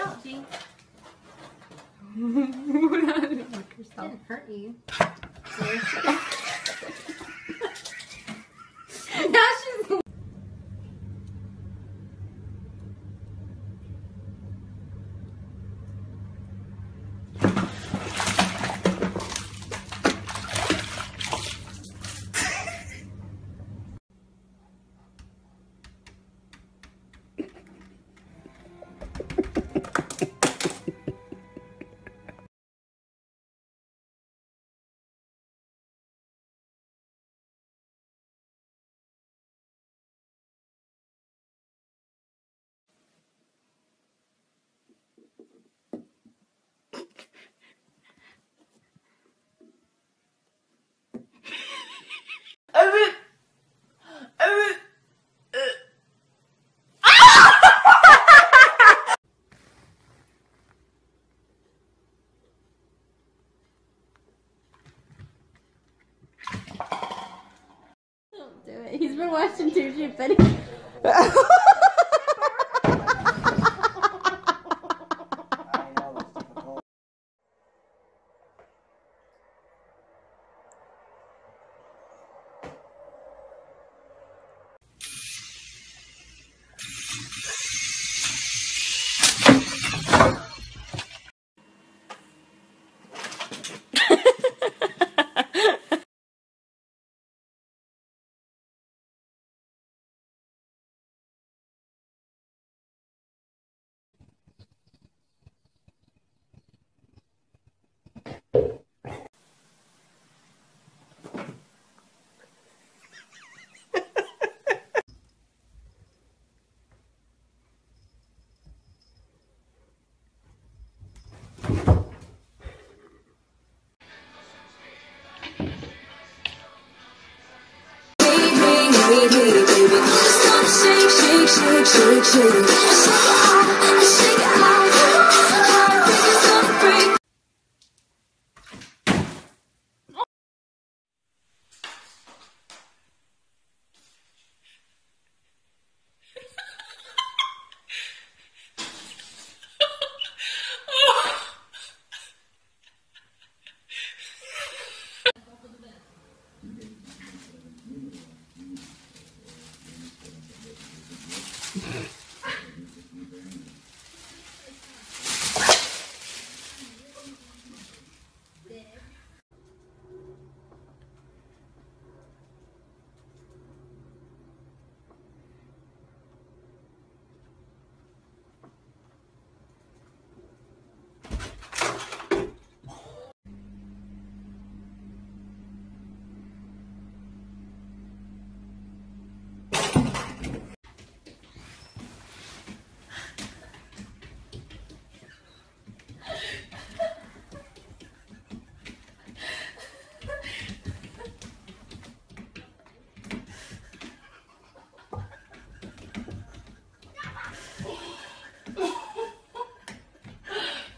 out, G. Didn't hurt you. Now she's. Don't do it. He's been watching too deep, Betty.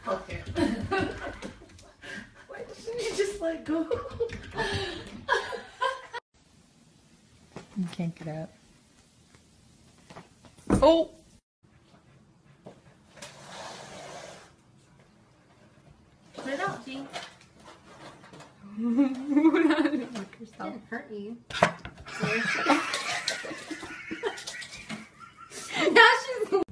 Okay. Why didn't you just let go? You can't get out. Oh! Put it out, G. Didn't hurt you. Now she's.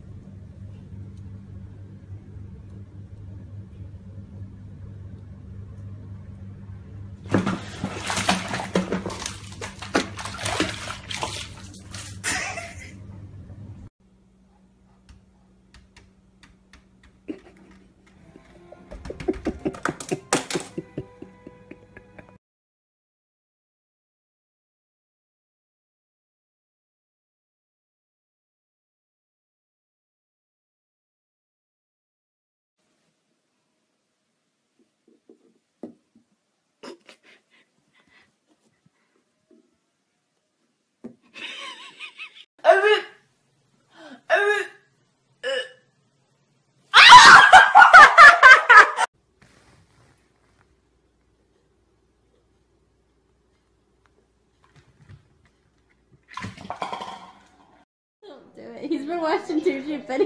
Don't do it. He's been watching too deep, Betty.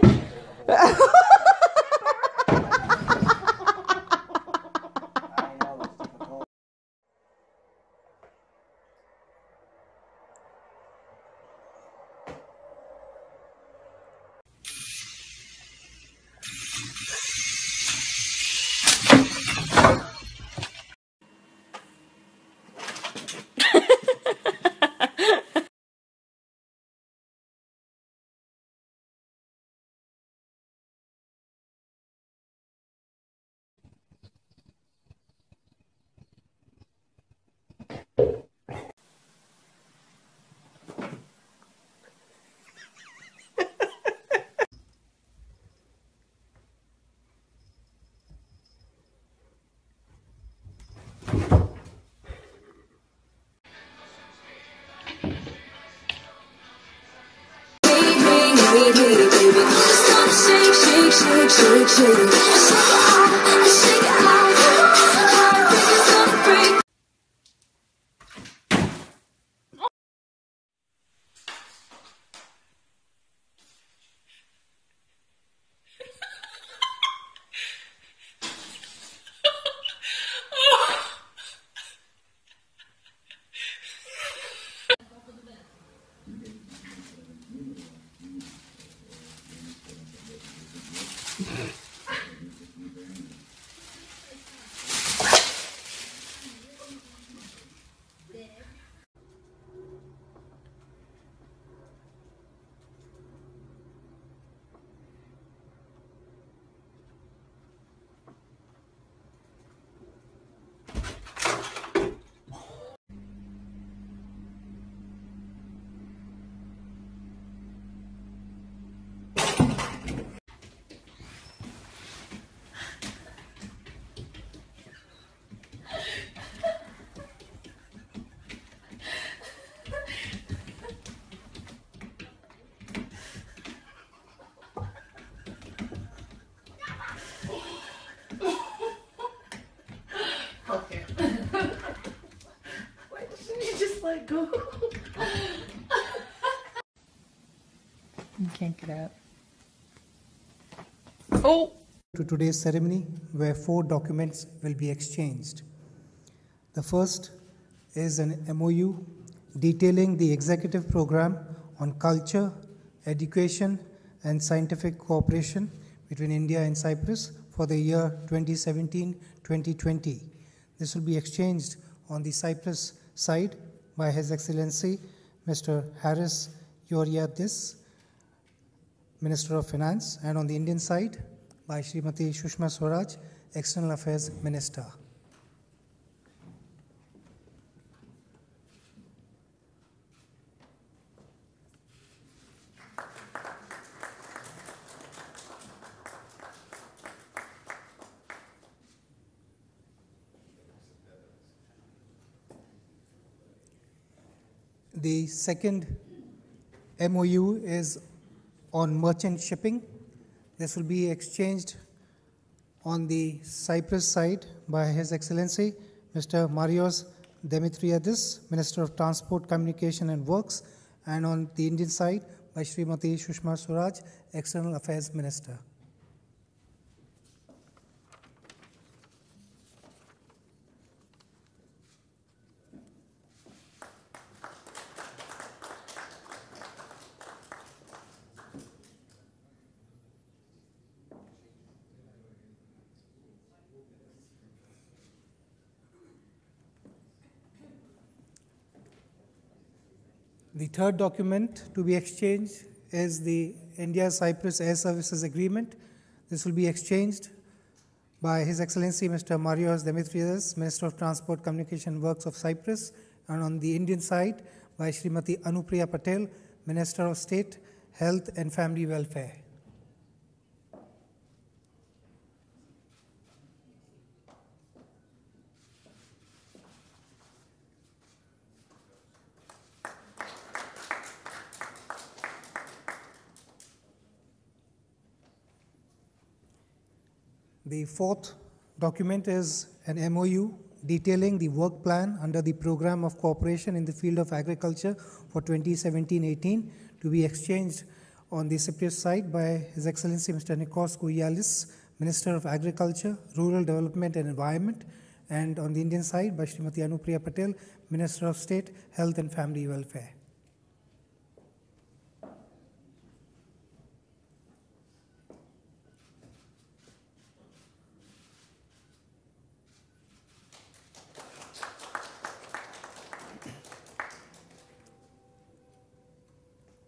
shake, shake, shake it. Shake it out, heartbreak is gonna break. Okay. Why didn't you just let go? You can't get out. Oh! To today's ceremony, where 4 documents will be exchanged. The first is an MOU detailing the executive program on culture, education, and scientific cooperation between India and Cyprus for the year 2017-2020. This will be exchanged on the Cyprus side by His Excellency Mr. Haris Georgiadis, Minister of Finance, and on the Indian side by Srimati Sushma Swaraj, External Affairs Minister. The second MOU is on merchant shipping. This will be exchanged on the Cyprus side by His Excellency Mr. Marios Demetriadis, Minister of Transport, Communication and Works, and on the Indian side by Srimati Sushma Swaraj, External Affairs Minister. The third document to be exchanged is the India-Cyprus Air Services Agreement. This will be exchanged by His Excellency Mr. Marios Demetriadis, Minister of Transport, Communication and Works of Cyprus, and on the Indian side by Srimati Anupriya Patel, Minister of State, Health and Family Welfare. The fourth document is an MOU detailing the work plan under the Program of Cooperation in the Field of Agriculture for 2017-18 to be exchanged on the Cyprus side by His Excellency Mr. Nikos Kouyalis, Minister of Agriculture, Rural Development and Environment, and on the Indian side by Srimati Anupriya Patel, Minister of State, Health and Family Welfare.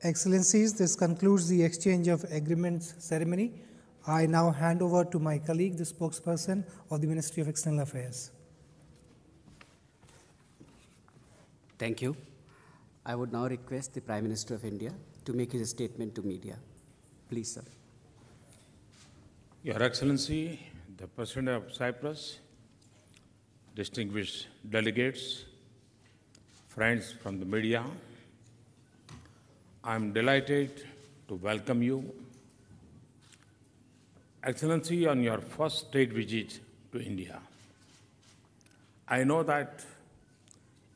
Excellencies, this concludes the exchange of agreements ceremony. I now hand over to my colleague, the spokesperson of the Ministry of External Affairs. Thank you. I would now request the Prime Minister of India to make his statement to media. Please, sir. Your Excellency, the President of Cyprus, distinguished delegates, friends from the media, I am delighted to welcome you Excellency, on your first state visit to India, I know that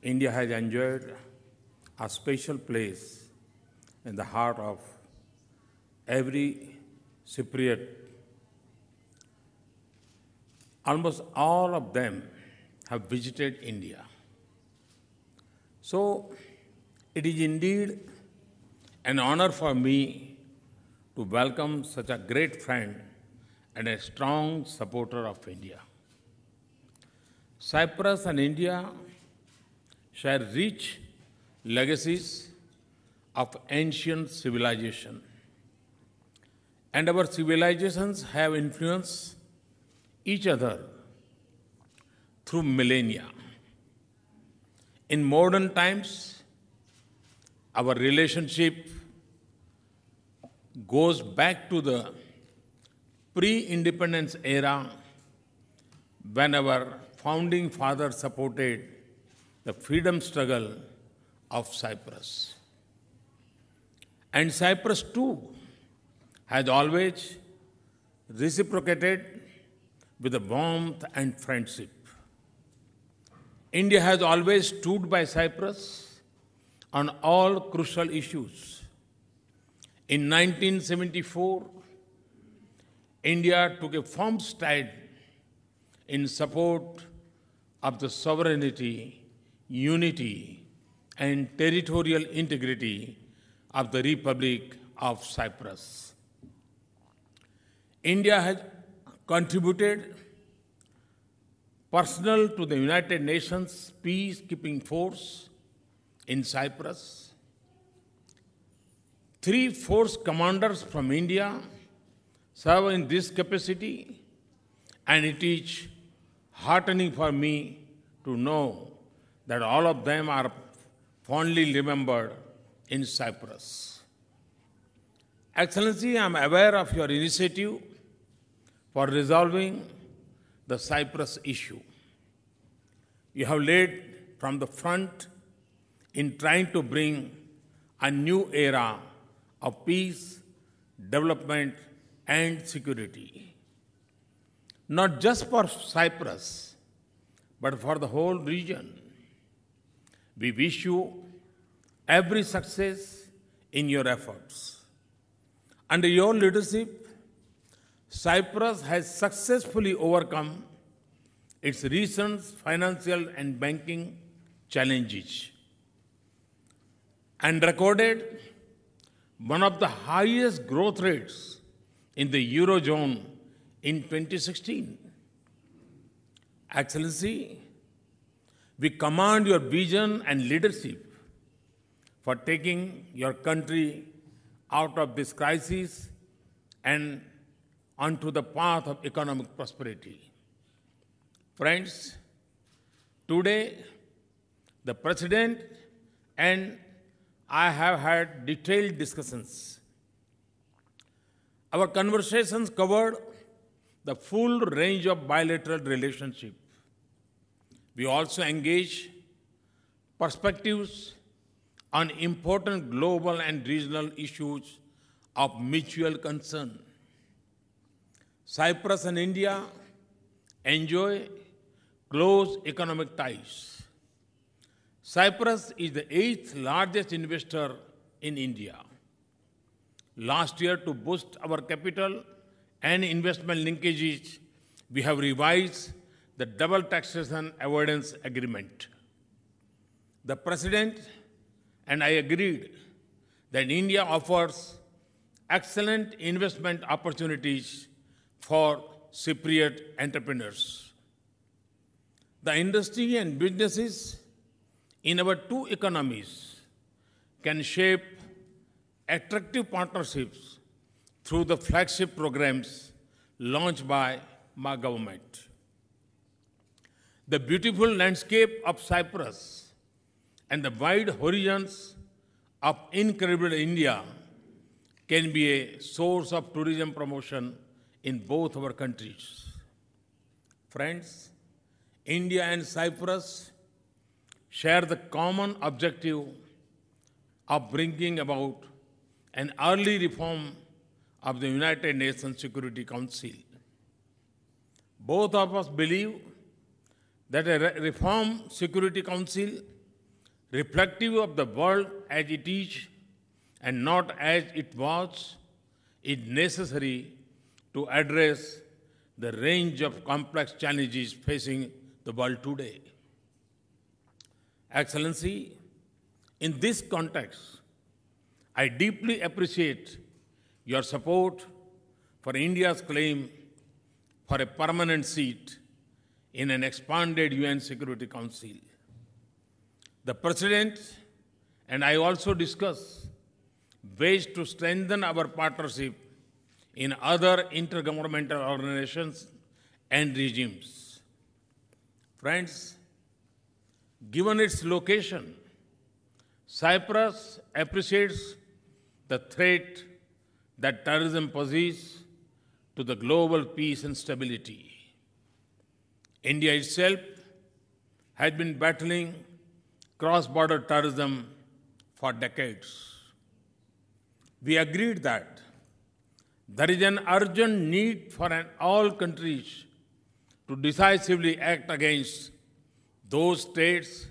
India has enjoyed a special place in the heart of every Cypriot. Almost all of them have visited India. So it is indeed an honor for me to welcome such a great friend and a strong supporter of India. Cyprus and India share rich legacies of ancient civilization, and our civilizations have influenced each other through millennia. In modern times, our relationship goes back to the pre-independence era when our founding fathers supported the freedom struggle of Cyprus. And Cyprus too has always reciprocated with warmth and friendship. India has always stood by Cyprus on all crucial issues. In 1974, India took a firm stand in support of the sovereignty, unity, and territorial integrity of the Republic of Cyprus. India has contributed personal to the United Nations peacekeeping force in Cyprus. 3 force commanders from India serve in this capacity, and it is heartening for me to know that all of them are fondly remembered in Cyprus. Excellency, I am aware of your initiative for resolving the Cyprus issue. You have led from the front in trying to bring a new era of peace, development, and security, not just for Cyprus, but for the whole region. We wish you every success in your efforts. Under your leadership, Cyprus has successfully overcome its recent financial and banking challenges and recorded one of the highest growth rates in the Eurozone in 2016. Excellency, we commend your vision and leadership for taking your country out of this crisis and onto the path of economic prosperity. Friends, today the President and I have had detailed discussions. Our conversations covered the full range of bilateral relationship. We also engaged perspectives on important global and regional issues of mutual concern. Cyprus and India enjoy close economic ties. Cyprus is the 8th largest investor in India. Last year, to boost our capital and investment linkages, we have revised the double taxation avoidance agreement. The President and I agreed that India offers excellent investment opportunities for Cypriot entrepreneurs. The industry and businesses in our two economies can shape attractive partnerships through the flagship programs launched by my government. The beautiful landscape of Cyprus and the wide horizons of incredible India can be a source of tourism promotion in both our countries. Friends, India and Cyprus share the common objective of bringing about an early reform of the United Nations Security Council. Both of us believe that a reformed Security Council, reflective of the world as it is and not as it was, is necessary to address the range of complex challenges facing the world today. Excellency, in this context, I deeply appreciate your support for India's claim for a permanent seat in an expanded UN Security Council. The President and I also discussed ways to strengthen our partnership in other intergovernmental organizations and regimes. Friends, given its location, Cyprus appreciates the threat that terrorism poses to the global peace and stability. India itself has been battling cross-border terrorism for decades. We agreed that there is an urgent need for all countries to decisively act against those states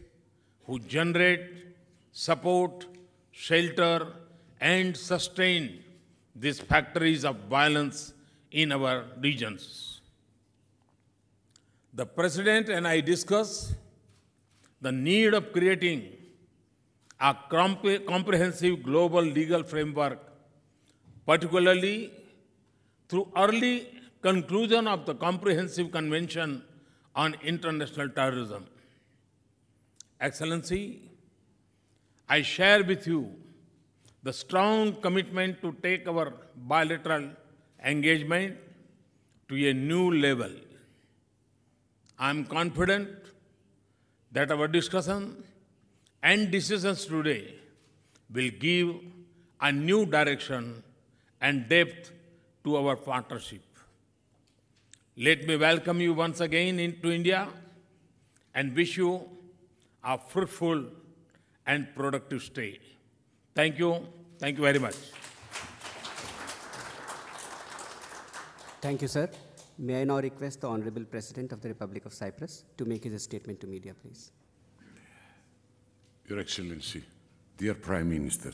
who generate, support, shelter, and sustain these factories of violence in our regions. The President and I discussed the need of creating a comprehensive global legal framework, particularly through early conclusion of the Comprehensive Convention on International Terrorism. Excellency, I share with you the strong commitment to take our bilateral engagement to a new level. I am confident that our discussion and decisions today will give a new direction and depth to our partnership. Let me welcome you once again into India and wish you a fruitful and productive stay. Thank you. Thank you very much. Thank you, sir. May I now request the Honorable President of the Republic of Cyprus to make his statement to media, please. Your Excellency, dear Prime Minister,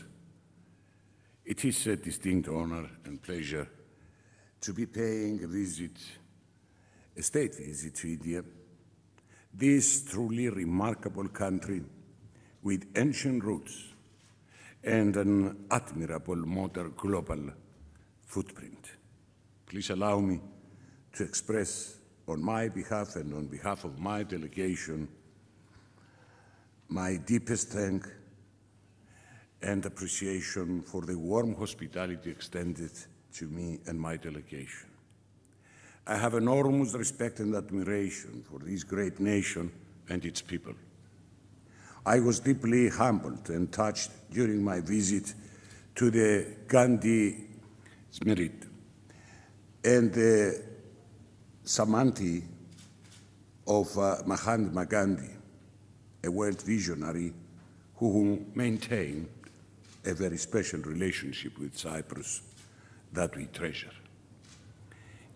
it is a distinct honor and pleasure to be paying a state visit to India, this truly remarkable country with ancient roots and an admirable modern global footprint. Please allow me to express on my behalf and on behalf of my delegation my deepest thanks and appreciation for the warm hospitality extended to me and my delegation. I have enormous respect and admiration for this great nation and its people. I was deeply humbled and touched during my visit to the Gandhi Smarit and the Samanti of Mahatma Gandhi, a world visionary who maintained a very special relationship with Cyprus that we treasure.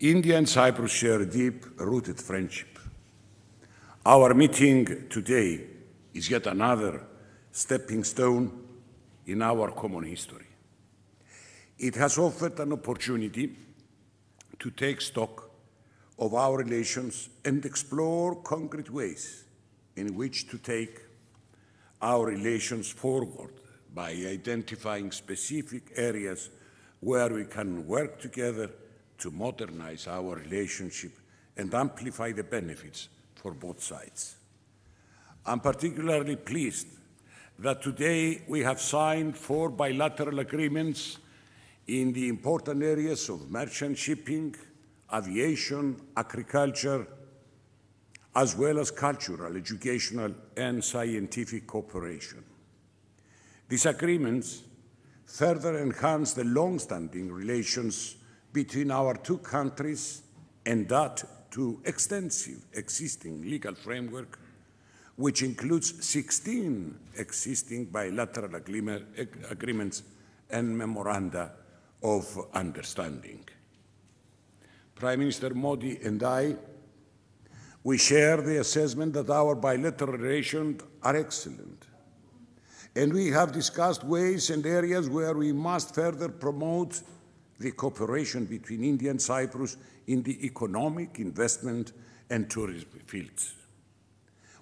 India and Cyprus share a deep-rooted friendship. Our meeting today is yet another stepping stone in our common history. It has offered an opportunity to take stock of our relations and explore concrete ways in which to take our relations forward by identifying specific areas where we can work together to modernize our relationship and amplify the benefits for both sides. I'm particularly pleased that today we have signed 4 bilateral agreements in the important areas of merchant shipping, aviation, agriculture, as well as cultural, educational, and scientific cooperation. These agreements further enhance the long-standing relations between our two countries and that to extensive existing legal framework, which includes 16 existing bilateral agreements and memoranda of understanding. Prime Minister Modi and I, we share the assessment that our bilateral relations are excellent. And we have discussed ways and areas where we must further promote the cooperation between India and Cyprus in the economic, investment, and tourism fields.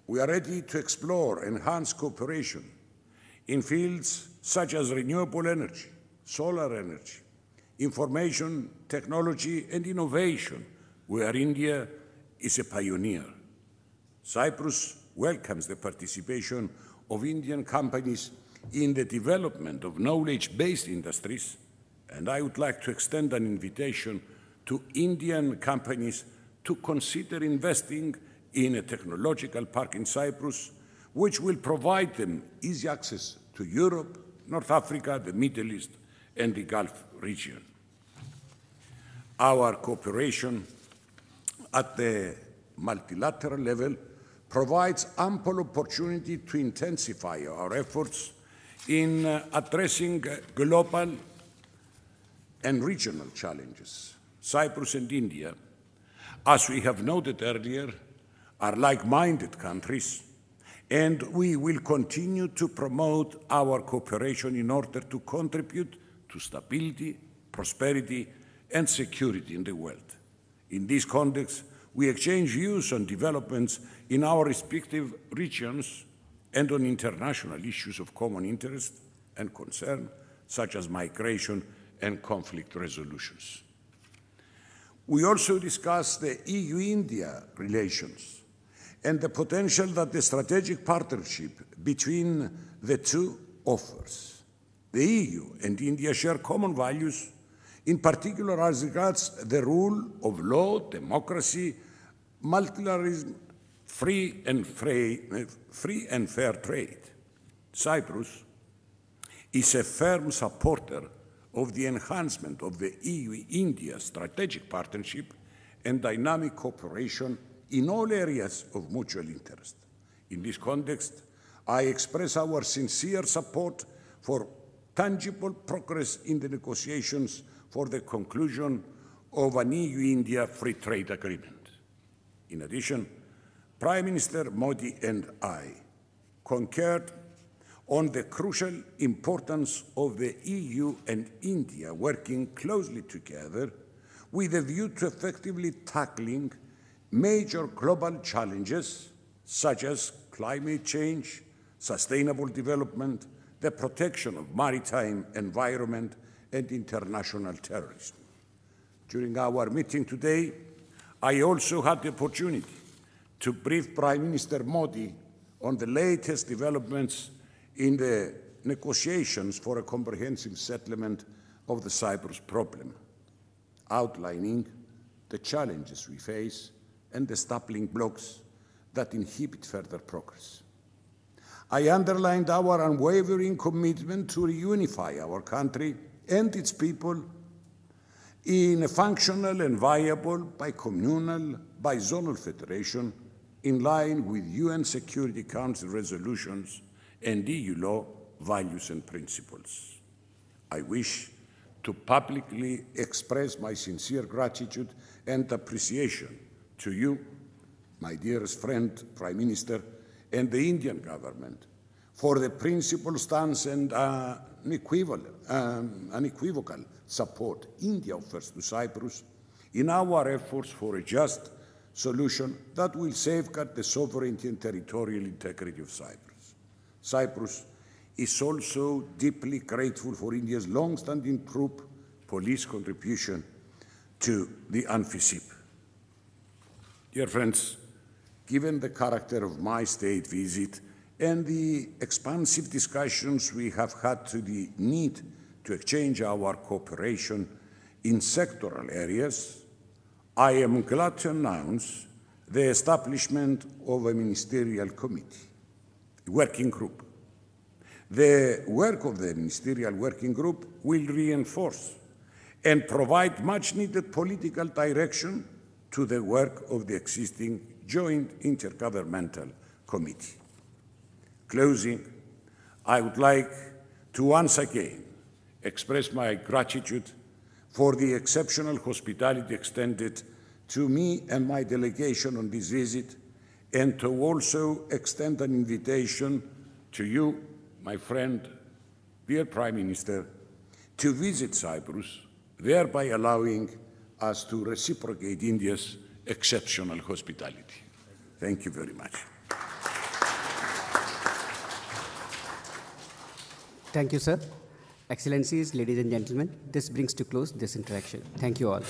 We are ready to explore enhanced cooperation in fields such as renewable energy, solar energy, information technology, and innovation, where India is a pioneer. Cyprus welcomes the participation of Indian companies in the development of knowledge-based industries, and I would like to extend an invitation to Indian companies to consider investing in a technological park in Cyprus, which will provide them easy access to Europe, North Africa, the Middle East, and the Gulf region. Our cooperation at the multilateral level provides ample opportunity to intensify our efforts in addressing global and regional challenges. Cyprus and India, as we have noted earlier, are like-minded countries, and we will continue to promote our cooperation in order to contribute to stability, prosperity, and security in the world. In this context, we exchange views on developments in our respective regions and on international issues of common interest and concern, such as migration and conflict resolutions. We also discuss the EU-India relations and the potential that the strategic partnership between the two offers. The EU and India share common values, in particular as regards the rule of law, democracy, multilateralism, free and fair trade. Cyprus is a firm supporter of the enhancement of the EU-India strategic partnership and dynamic cooperation in all areas of mutual interest. In this context, I express our sincere support for tangible progress in the negotiations for the conclusion of an EU-India free trade agreement. In addition, Prime Minister Modi and I concurred on the crucial importance of the EU and India working closely together with a view to effectively tackling major global challenges such as climate change, sustainable development, the protection of maritime environment, and international terrorism. During our meeting today, I also had the opportunity to brief Prime Minister Modi on the latest developments in the negotiations for a comprehensive settlement of the Cyprus problem, outlining the challenges we face and the stumbling blocks that inhibit further progress. I underlined our unwavering commitment to reunify our country and its people in a functional and viable bicommunal, bizonal federation in line with UN Security Council resolutions and EU law, values and principles. I wish to publicly express my sincere gratitude and appreciation to you, my dearest friend, Prime Minister, and the Indian government for the principled stance and unequivocal support India offers to Cyprus in our efforts for a just solution that will safeguard the sovereignty and territorial integrity of Cyprus. Cyprus is also deeply grateful for India's long-standing troop police contribution to the UNFICYP. Dear friends, given the character of my state visit and the expansive discussions we have had to the need to exchange our cooperation in sectoral areas, I am glad to announce the establishment of a ministerial committee, a working group. The work of the ministerial working group will reinforce and provide much-needed political direction to the work of the existing Joint Intergovernmental Committee. Closing, I would like to once again express my gratitude for the exceptional hospitality extended to me and my delegation on this visit, and to also extend an invitation to you, my friend, dear Prime Minister, to visit Cyprus, thereby allowing us to reciprocate India's exceptional hospitality. Thank you very much. Thank you, sir. Excellencies, ladies and gentlemen, this brings to close this interaction. Thank you all.